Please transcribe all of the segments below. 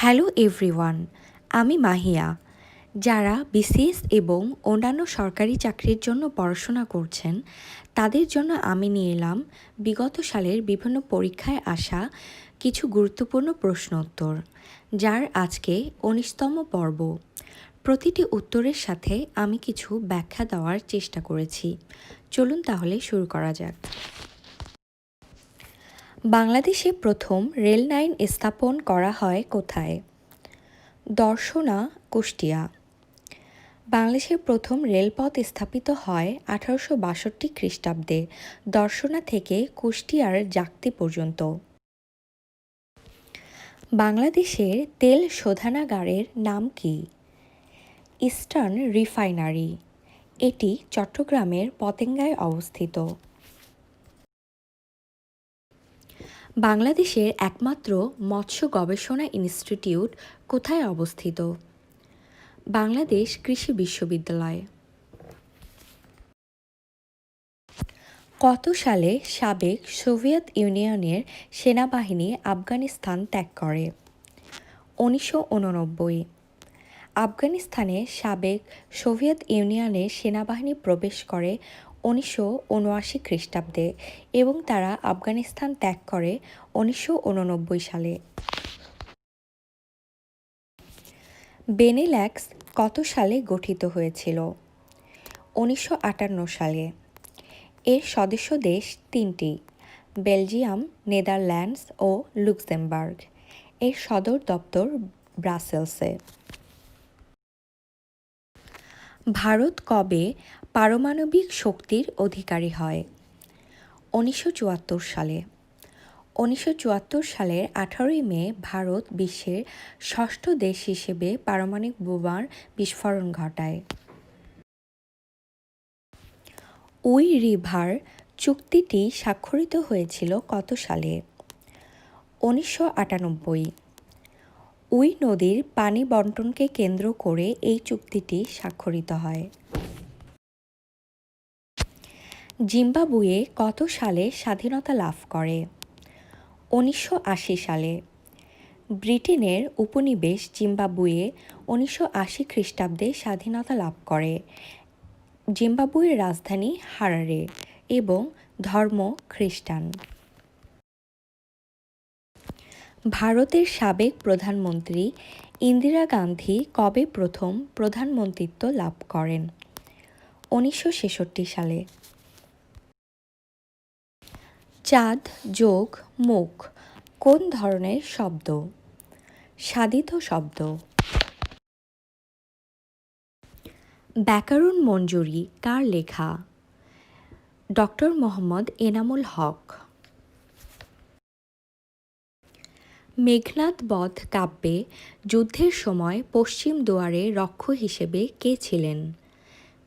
Hello everyone, আমি মাহিয়া। যারা BCS এবং অন্যান্য সরকারি চাকরির জন্য পড়াশোনা করছেন, তাদের জন্য আমি নিয়ে এলাম বিগত সালের বিভিন্ন পরীক্ষায় আসা কিছু গুরুত্বপূর্ণ প্রশ্ন উত্তর, যার আজকে ১৯তম পর্ব। প্রতিটি উত্তরের সাথে আমি কিছু ব্যাখ্যা দেওয়ার চেষ্টা করেছি। চলুন তাহলে শুরু করা যাক। বাংলাদেশে প্রথম রেল লাইন স্থাপন করা হয় কোথায়? দর্শনা, কুষ্টিয়া। বাংলাদেশের প্রথম রেলপথ স্থাপিত হয় ১৮৬২ খ্রিস্টাব্দে দর্শনা থেকে কুষ্টিয়ার জাগতি পর্যন্ত। বাংলাদেশের তেল শোধনাগারের নাম কি? Eastern refinery. এটি চট্টগ্রামের পতেঙ্গায় অবস্থিত। বাংলাদেশের একমাত্র মৎস্য গবেষণা ইনস্টিটিউট কোথায় অবস্থিত? বাংলাদেশ কৃষি বিশ্ববিদ্যালয়। কত সালে সাবেক সোভিয়েত ইউনিয়নের সেনাবাহিনী আফগানিস্তান ত্যাগ করে? ১৯৮৯। আফগানিস্তানে সাবেক সোভিয়েত ইউনিয়নের সেনাবাহিনী প্রবেশ করে ১৯৭৯ খ্রিস্টাব্দে এবং তারা আফগানিস্তান ত্যাগ করে ১৯৮৯ সালে। বেনেল্যাক্স কত সালে গঠিত হয়েছিল? ১৯৫৮ সালে। এর সদস্য দেশ তিনটি: বেলজিয়াম, নেদারল্যান্ডস ও লুক্সেমবার্গ। এর সদর দপ্তর ব্রাসেলসে। ভারত কবে পারমাণবিক শক্তির অধিকারী হয়? ১৯৭৪ সালে। ১৯৭৪ সালের ১৮ মে ভারত বিশ্বের ষষ্ঠ দেশ হিসেবে পারমাণবিক বোমার বিস্ফোরণ ঘটায়। উই রিভার চুক্তিটি স্বাক্ষরিত হয়েছিল কত সালে? ১৯৯৮। উই নদীর পানি বণ্টনকে কেন্দ্র করে এই চুক্তিটি স্বাক্ষরিত হয়। জিম্বাবুয়ে কত সালে স্বাধীনতা লাভ করে? ১৯৮০ সালে। ব্রিটেনের উপনিবেশ জিম্বাবুয়ে ১৯৮০ খ্রিস্টাব্দে স্বাধীনতা লাভ করে। জিম্বাবুয়ের রাজধানী হারারে এবং ধর্ম খ্রিস্টান। ভারতের সাবেক প্রধানমন্ত্রী ইন্দিরা গান্ধী কবে প্রথম প্রধানমন্ত্রীত্ব লাভ করেন? ১৯৬৬ সালে। চাঁদ যোগ মুখ কোন ধরনের শব্দ? সাধিত শব্দ। ব্যাকরণ মঞ্জুরি কার লেখা? ডক্টর মোহাম্মদ এনামুল হক। মেঘনাদ বধ কাব্যে যুদ্ধের সময় পশ্চিম দুয়ারে রক্ষক হিসেবে কে ছিলেন?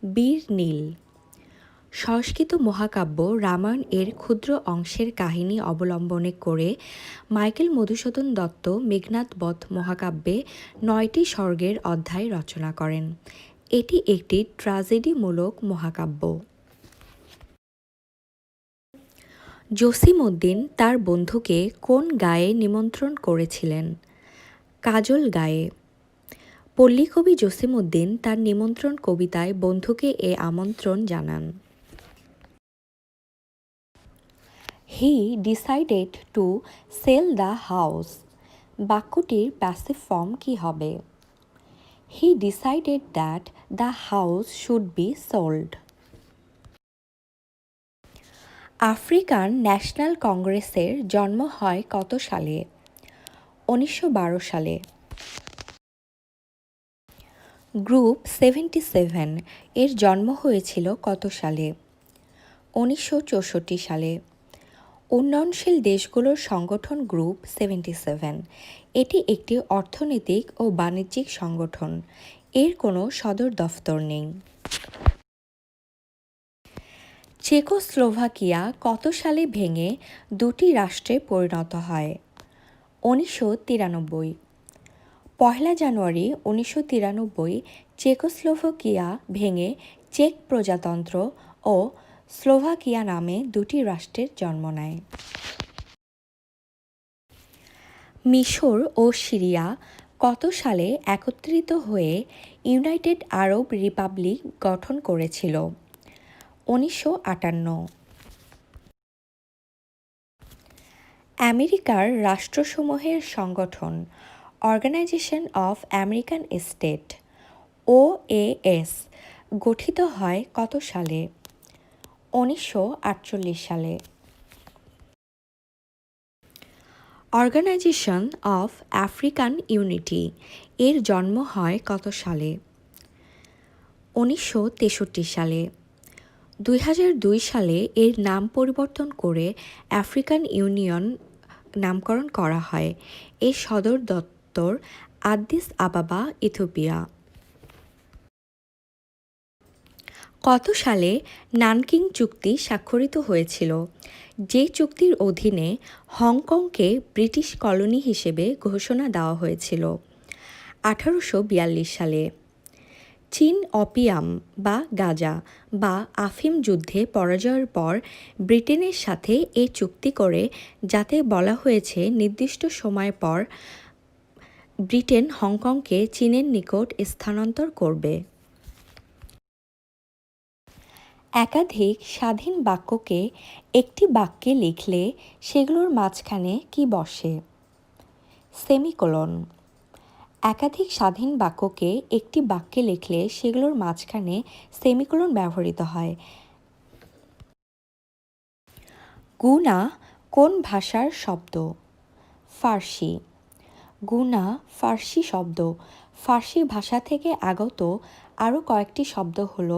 বীর নীল। সংস্কৃত মহাকাব্য রামায়ণ এর ক্ষুদ্র অংশের কাহিনী অবলম্বনে করে মাইকেল মধুসূদন দত্ত মেঘনাদ বধ মহাকাব্যে ৯টি স্বর্গের অধ্যায় রচনা করেন। এটি একটি ট্র্যাজেডিমূলক মহাকাব্য। জসিমউদ্দিন তার বন্ধুকে কোন গায়ে নিমন্ত্রণ করেছিলেন? কাজল গায়ে। পল্লীকবি জসিমউদ্দিন তার নিমন্ত্রণ কবিতায় বন্ধুকে এ আমন্ত্রণ জানান। He decided to sell the house বাক্যটির প্যাসিভ ফর্ম কী হবে? He decided that the house should be sold. African national কংগ্রেসের জন্ম হয় কত সালে? ১৯১২ সালে। গ্রুপ 77 এর জন্ম হয়েছিল কত সালে? ১৯৬৪ সালে। উন্নয়নশীল দেশগুলোর সংগঠন গ্রুপ 77। এটি একটি অর্থনৈতিক ও বাণিজ্যিক সংগঠন। এর কোনো সদর দফতর নেই। চেকোস্লোভাকিয়া কত সালে ভেঙে দুটি রাষ্ট্রে পরিণত হয়? ১৯৯৩। পহেলা জানুয়ারি ১৯৯৩ চেকোস্লোভাকিয়া ভেঙে চেক প্রজাতন্ত্র ও স্লোভাকিয়া নামে দুটি রাষ্ট্রের জন্ম নেয়। মিশর ও সিরিয়া কত সালে একত্রিত হয়ে ইউনাইটেড আরব রিপাবলিক গঠন করেছিল? 1958। আমেরিকার রাষ্ট্রসমূহের সংগঠন organization of American state OAS গঠিত হয় কত সালে? 1948 সালে। অর্গানাইজেশন অফ আফ্রিকান ইউনিটি এর জন্ম হয় কত সালে? 1963 সালে। 2002 সালে এর নাম পরিবর্তন করে আফ্রিকান ইউনিয়ন নামকরণ করা হয়। এর সদর দপ্তর আদ্দিস আবাবা, ইথিওপিয়া। কত সালে নানকিং চুক্তি স্বাক্ষরিত হয়েছিল, যে চুক্তির অধীনে হংকংকে ব্রিটিশ কলোনি হিসেবে ঘোষণা দেওয়া হয়েছিল? 1842 সালে। চীন অপিয়াম বা গাঁজা বা আফিম যুদ্ধে পরাজয়ের পর ব্রিটেনের সাথে এ চুক্তি করে, যাতে বলা হয়েছে নির্দিষ্ট সময় পর ব্রিটেন হংকংকে চীনের নিকট স্থানান্তর করবে। একাধিক স্বাধীন বাক্যকে একটি বাক্যে লিখলে সেগুলোর মাঝখানে কি বসে? সেমিকোলন। একাধিক স্বাধীন বাক্যকে একটি বাক্যে লিখলে সেগুলোর মাঝখানে সেমিকোলন ব্যবহৃত হয়। গুনা কোন ভাষার শব্দ? ফার্সি। গুনা ফার্সি শব্দ। ফার্সি ভাষা থেকে আগত আরও কয়েকটি শব্দ হল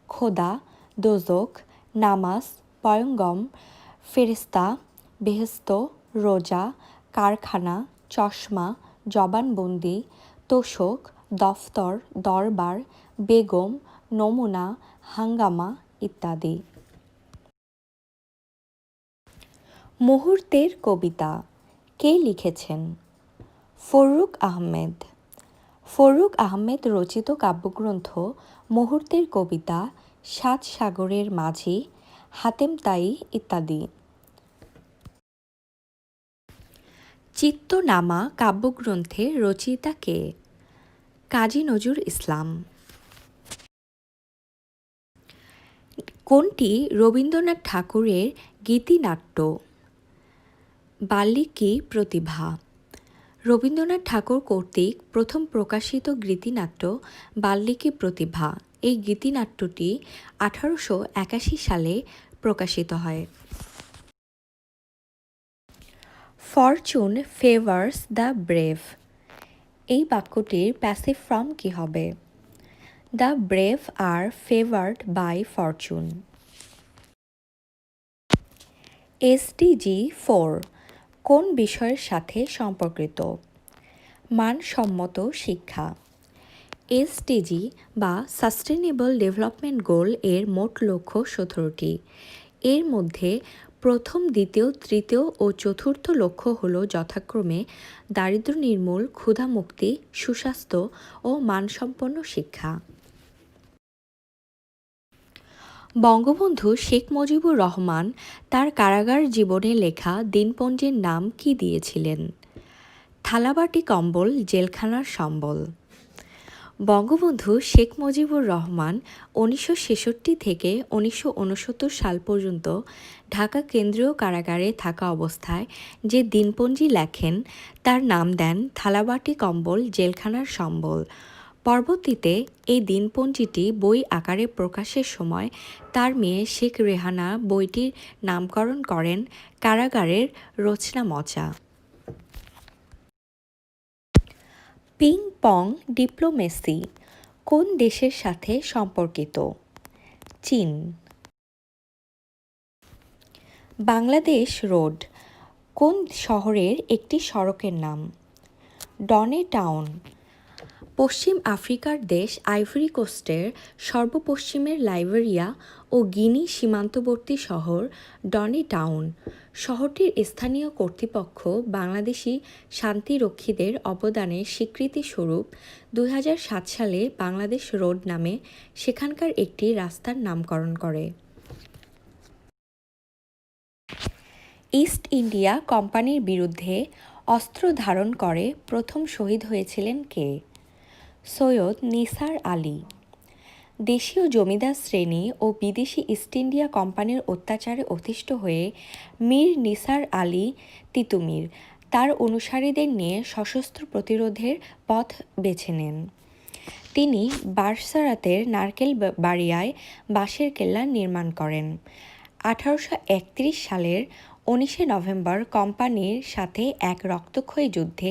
খোদা, দোজখ, নামাজ, পয়গম্বর, ফেরেশতা, বেহেশত, রোজা, কারখানা, চশমা, জবানবন্দি, তোশক, দফতর, দরবার, বেগম, নমুনা, হাঙ্গামা ইত্যাদি। মুহূর্তের কবিতা কে লিখেছেন? ফররুখ আহমেদ। ফররুখ আহমেদ রচিত কাব্যগ্রন্থ মুহূর্তের কবিতা, সাত সাগরের মাঝি, হাতেম তাই ইত্যাদি। চিত্তনামা কাব্যগ্রন্থের রচয়িতা কে? কাজী নজরুল ইসলাম। কোনটি রবীন্দ্রনাথ ঠাকুরের গীতিনাট্য? বাল্মীকি প্রতিভা। রবীন্দ্রনাথ ঠাকুর কর্তৃক প্রথম প্রকাশিত গীতিনাট্য বাল্মীকি প্রতিভা। এই গীতিনাট্যটি 1881 সালে প্রকাশিত হয়। ফরচুন ফেভার্স দ্য ব্রেভ, এই বাক্যটির প্যাসিভ ফর্ম কি হবে? The brave are favoured by fortune. SDG 4 কোন বিষয়ের সাথে সম্পর্কিত? মানসম্মত শিক্ষা। SDG বা সাস্টেনেবল ডেভেলপমেন্ট গোল এর মোট লক্ষ্য 17টি। এর মধ্যে প্রথম, দ্বিতীয়, তৃতীয় ও চতুর্থ লক্ষ্য হল যথাক্রমে দারিদ্র্য নির্মূল, ক্ষুধামুক্তি, সুস্বাস্থ্য ও মানসম্পন্ন শিক্ষা। বঙ্গবন্ধু শেখ মুজিবুর রহমান তার কারাগার জীবনে লেখা দিনপঞ্জির নাম কি দিয়েছিলেন? থালাবাটি কম্বল জেলখানার সম্বল। বঙ্গবন্ধু শেখ মুজিবুর রহমান 1966 থেকে 1969 সাল পর্যন্ত ঢাকা কেন্দ্রীয় কারাগারে থাকা অবস্থায় যে দিনপঞ্জি লেখেন তার নাম দেন থালাবাটি কম্বল জেলখানার সম্বল। পরবর্তীতে এই দিনপঞ্জিটি বই আকারে প্রকাশের সময় তার মেয়ে শেখ রেহানা বইটির নামকরণ করেন কারাগারের রচনা মচা। পিং পং ডিপ্লোমেসি কোন দেশের সাথে সম্পর্কিত? চীন। বাংলাদেশ রোড কোন শহরের একটি সড়কের নাম? ডনে টাউন। পশ্চিম আফ্রিকার দেশ আইভরি কোস্টের সর্বপশ্চিমের লাইবেরিয়া ও গিনি সীমান্তবর্তী শহর ডনে টাউন। শহরটির স্থানীয় কর্তৃপক্ষ বাংলাদেশি শান্তিরক্ষীদের অবদানের স্বীকৃতিস্বরূপ 2007 সালে বাংলাদেশ রোড নামে সেখানকার একটি রাস্তার নামকরণ করে। ইস্ট ইন্ডিয়া কোম্পানির বিরুদ্ধে অস্ত্র ধারণ করে প্রথম শহীদ হয়েছিলেন কে? সৈয়দ নিসার আলী। দেশীয় জমিদার শ্রেণী ও বিদেশি ইস্ট ইন্ডিয়া কোম্পানির অত্যাচারে অতিষ্ঠ হয়ে মীর নিসার আলী তিতুমীর তার অনুসারীদের নিয়ে সশস্ত্র প্রতিরোধের পথ বেছে নেন। তিনি বার্সারাতের নারকেল বাড়িয়ায় বাঁশের কেল্লা নির্মাণ করেন। 1831 সালের 19 নভেম্বর কোম্পানির সাথে এক রক্তক্ষয়ী যুদ্ধে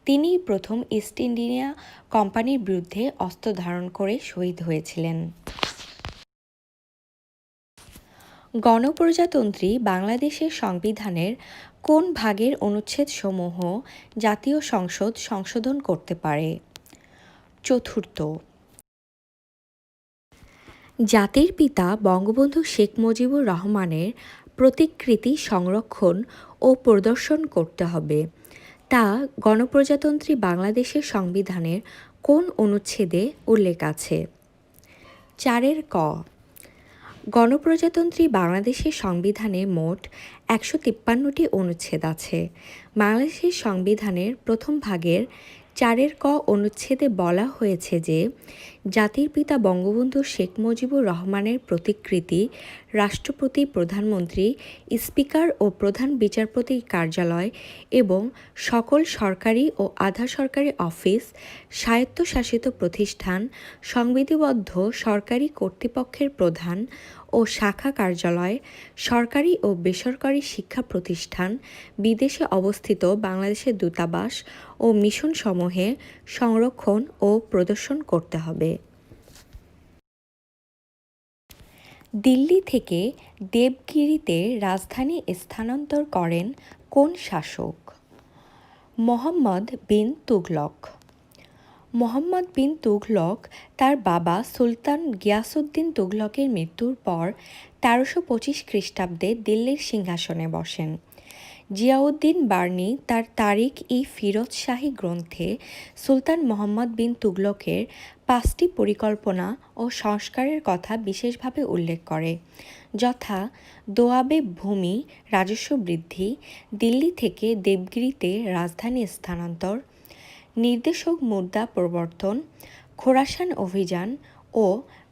তিনিই প্রথম ইস্ট ইন্ডিয়া কোম্পানির বিরুদ্ধে অস্ত্র ধারণ করে শহীদ হয়েছিলেন। গণপ্রজাতন্ত্রী বাংলাদেশের সংবিধানের কোন ভাগের অনুচ্ছেদসমূহ জাতীয় সংসদ সংশোধন করতে পারে? চতুর্থ। জাতির পিতা বঙ্গবন্ধু শেখ মুজিবুর রহমানের প্রতিকৃতি সংরক্ষণ ও প্রদর্শন করতে হবে, তা গণপ্রজাতন্ত্রী বাংলাদেশের সংবিধানের কোন অনুচ্ছেদে উল্লেখ আছে? 4 ক। গণপ্রজাতন্ত্রী বাংলাদেশের সংবিধানে মোট 153টি অনুচ্ছেদ আছে। বাংলাদেশের সংবিধানের প্রথম ভাগের 4 ক অনুচ্ছেদে বলা হয়েছে যে, জাতির পিতা বঙ্গবন্ধু শেখ মুজিবুর রহমানের প্রতিকৃতি রাষ্ট্রপতি, প্রধানমন্ত্রী, স্পিকার ও প্রধান বিচারপতির কার্যালয় এবং সকল সরকারি ও আধা সরকারি অফিস, স্বায়ত্তশাসিত প্রতিষ্ঠান, সংবিধিবদ্ধ সরকারি কর্তৃপক্ষের প্রধান ও শাখা কার্যালয়, সরকারি ও বেসরকারি শিক্ষা প্রতিষ্ঠান, বিদেশে অবস্থিত বাংলাদেশের দূতাবাস ও মিশনসমূহে সংরক্ষণ ও প্রদর্শন করতে হবে। দিল্লি থেকে দেবগিরিতে রাজধানী স্থানান্তর করেন কোন শাসক? মুহাম্মদ বিন তুগলক। মুহাম্মদ বিন তুগলক তার বাবা সুলতান গিয়াসউদ্দিন তুগলকের মৃত্যুর পর 1325 খ্রিস্টাব্দে দিল্লির সিংহাসনে বসেন। জিয়াউদ্দিন বার্নি তার তারিখ-ই-ফিরোজ শাহী গ্রন্থে সুলতান মুহাম্মদ বিন তুগলকের 5টি পরিকল্পনা ও সংস্কারের কথা বিশেষভাবে উল্লেখ করে, যথা দোয়াবে ভূমি রাজস্ব বৃদ্ধি, দিল্লি থেকে দেবগিরিতে রাজধানী স্থানান্তর, নির্দেশক মুদ্রা প্রবর্তন, খোরাসান অভিযান ও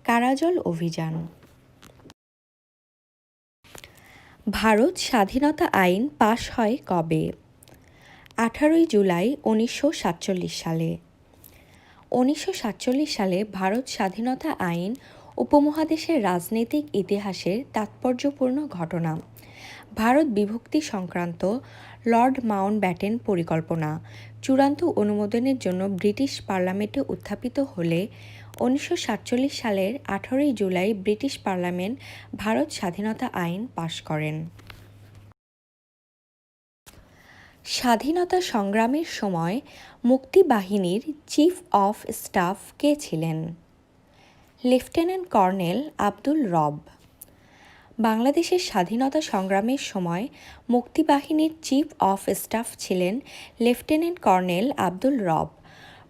কারাজল অভিযান। ভারত স্বাধীনতা আইন পাশ হয় কবে? 18 জুলাই 1947 সালে। 1947 সালে ভারত স্বাধীনতা আইন উপমহাদেশের রাজনৈতিক ইতিহাসের তাৎপর্যপূর্ণ ঘটনা। ভারত বিভক্তি সংক্রান্ত লর্ড মাউন্টব্যাটেন পরিকল্পনা চূড়ান্ত অনুমোদনের জন্য ব্রিটিশ পার্লামেন্টে উত্থাপিত হলে 1947 সালের 18 জুলাই ব্রিটিশ পার্লামেন্ট ভারত স্বাধীনতা আইন পাশ করেন। স্বাধীনতা সংগ্রামের সময় মুক্তিবাহিনীর চিফ অফ স্টাফ কে ছিলেন? লেফটেন্যান্ট কর্নেল আব্দুল রব। বাংলাদেশের স্বাধীনতা সংগ্রামের সময় মুক্তিবাহিনীর চিফ অফ স্টাফ ছিলেন লেফটেন্যান্ট কর্নেল আব্দুল রব।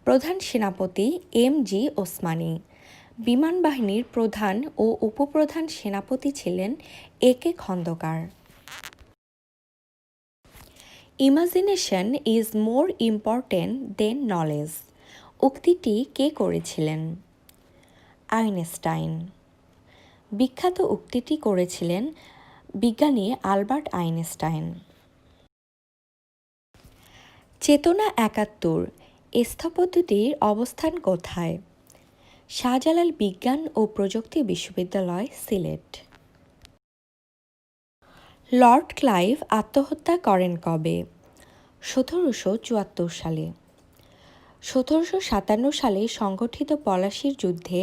প্রধান সেনাপতি এম.জি. ওসমানী। বিমান বাহিনীর প্রধান ও উপপ্রধান সেনাপতি ছিলেন A K. Khandakar. Imagination is more important than knowledge উক্তিটি কে করেছিলেন? আইনস্টাইন। বিখ্যাত উক্তিটি করেছিলেন বিজ্ঞানী আলবার্ট আইনস্টাইন। চেতনা 71 স্থপতিটির অবস্থান কোথায়? শাহজালাল বিজ্ঞান ও প্রযুক্তি বিশ্ববিদ্যালয়, সিলেট। লর্ড ক্লাইভ আত্মহত্যা করেন কবে? 1774 সালে। 1757 সালে সংগঠিত পলাশীর যুদ্ধে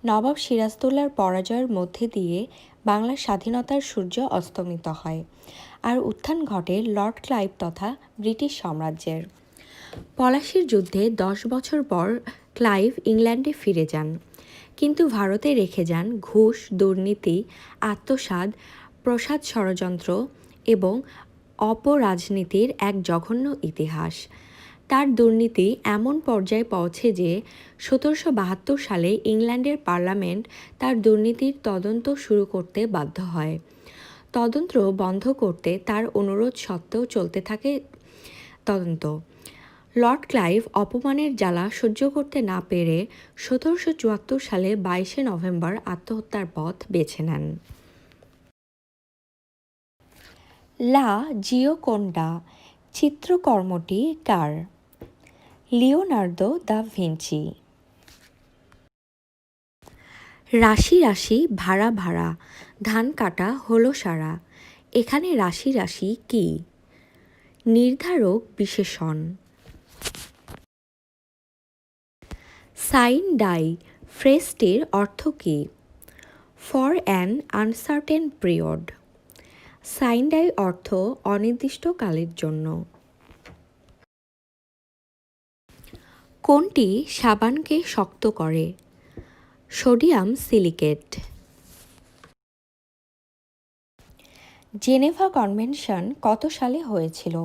নবাব সিরাজদৌল্লার পরাজয়ের মধ্যে দিয়ে বাংলার স্বাধীনতার সূর্য অস্তমিত হয়, আর উত্থান ঘটে লর্ড ক্লাইভ তথা ব্রিটিশ সাম্রাজ্যের। পলাশীর যুদ্ধে 10 বছর পর ক্লাইভ ইংল্যান্ডে ফিরে যান, কিন্তু ভারতে রেখে যান ঘুষ, দুর্নীতি, আত্মসাৎ, প্রসাদ ষড়যন্ত্র এবং অপরাজনীতির এক জঘন্য ইতিহাস। তার দুর্নীতি এমন পর্যায়ে পৌঁছে যে 1772 সালে ইংল্যান্ডের পার্লামেন্ট তার দুর্নীতির তদন্ত শুরু করতে বাধ্য হয়। তদন্ত বন্ধ করতে তার অনুরোধ সত্ত্বেও চলতে থাকে তদন্ত। লর্ড ক্লাইভ অপমানের জ্বালা সহ্য করতে না পেরে 1774 সালে 22শে নভেম্বর আত্মহত্যার পথ বেছে নেন। লা জিওকোন্ডা চিত্রকর্মটি কার? Leonardo da Vinci. রাশি রাশি ভাড়া ভাড়া, ধান কাটা হলো সারা। এখানে রাশি রাশি কি? নির্ধারক বিশেষণ। সাইন ডাই ফ্রেজটির অর্থ কী? For an uncertain period. Sine die অর্থ অনির্দিষ্টকালের জন্য। কোনটি সাবানকে শক্ত করে? Sodium silicate. জেনেভা কনভেনশন কত সালে হয়েছিল?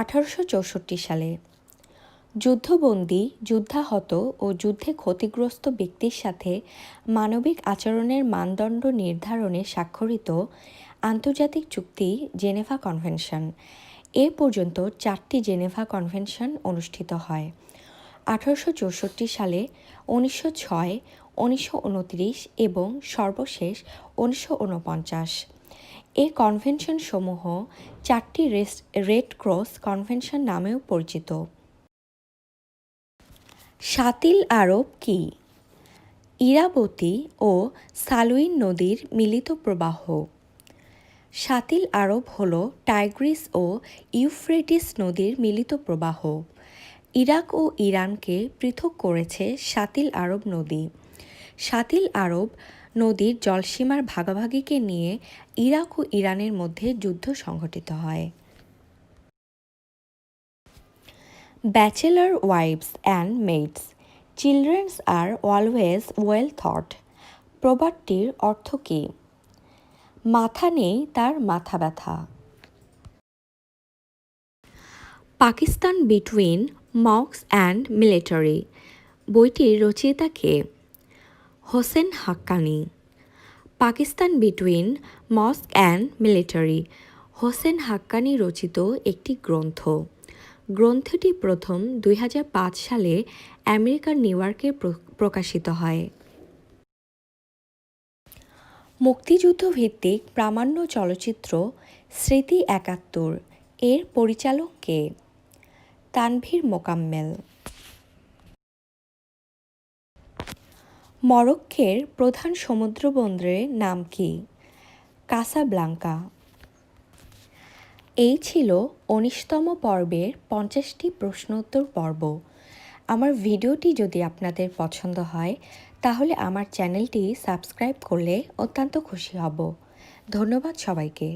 1864 সালে। যুদ্ধবন্দী, যুদ্ধাহত ও যুদ্ধে ক্ষতিগ্রস্ত ব্যক্তির সাথে মানবিক আচরণের মানদণ্ড নির্ধারণে স্বাক্ষরিত আন্তর্জাতিক চুক্তি জেনেভা কনভেনশন। এ পর্যন্ত 4টি জেনেভা কনভেনশন অনুষ্ঠিত হয়। 1864 সালে, 1906, 1929 এবং সর্বশেষ 1949। এই কনভেনশনসমূহ 4টি রেড ক্রস কনভেনশন নামেও পরিচিত। শাতিল আরব কি? ইরাবতী ও সালুইন নদীর মিলিত প্রবাহ। শাতিল আরব হল টাইগ্রিস ও ইউফ্রেটিস নদীর মিলিত প্রবাহ। ইরাক ও ইরানকে পৃথক করেছে শাতিল আরব নদী। শাতিল আরব নদীর জলসীমার ভাগাভাগিকে নিয়ে ইরাক ও ইরানের মধ্যে যুদ্ধ সংঘটিত হয়। Bachelor wives and maids, children's are always well taught প্রবাদটির অর্থ কী? মাথা নেই তার মাথা ব্যথা। Pakistan between mosque and military বইটির রচয়িতা কে? Husain Haqqani. Pakistan between mosque and military Husain Haqqani রচিত একটি গ্রন্থ। গ্রন্থটি প্রথম 2005 সালে আমেরিকার নিউ ইয়র্কে প্রকাশিত হয়। মুক্তিযুদ্ধভিত্তিক প্রামাণ্য চলচ্চিত্র স্মৃতি 71 এর পরিচালক কে? তানভীর মোকাম্মেল। মরক্কোর প্রধান সমুদ্রবন্দরের নাম কি? কাসাব্লাঙ্কা। এই ছিল 19তম পর্বের 50টি প্রশ্নোত্তর পর্ব। আমার ভিডিওটি যদি আপনাদের পছন্দ হয় তাহলে আমার চ্যানেলটি সাবস্ক্রাইব করলে অত্যন্ত খুশি হব। ধন্যবাদ সবাইকে।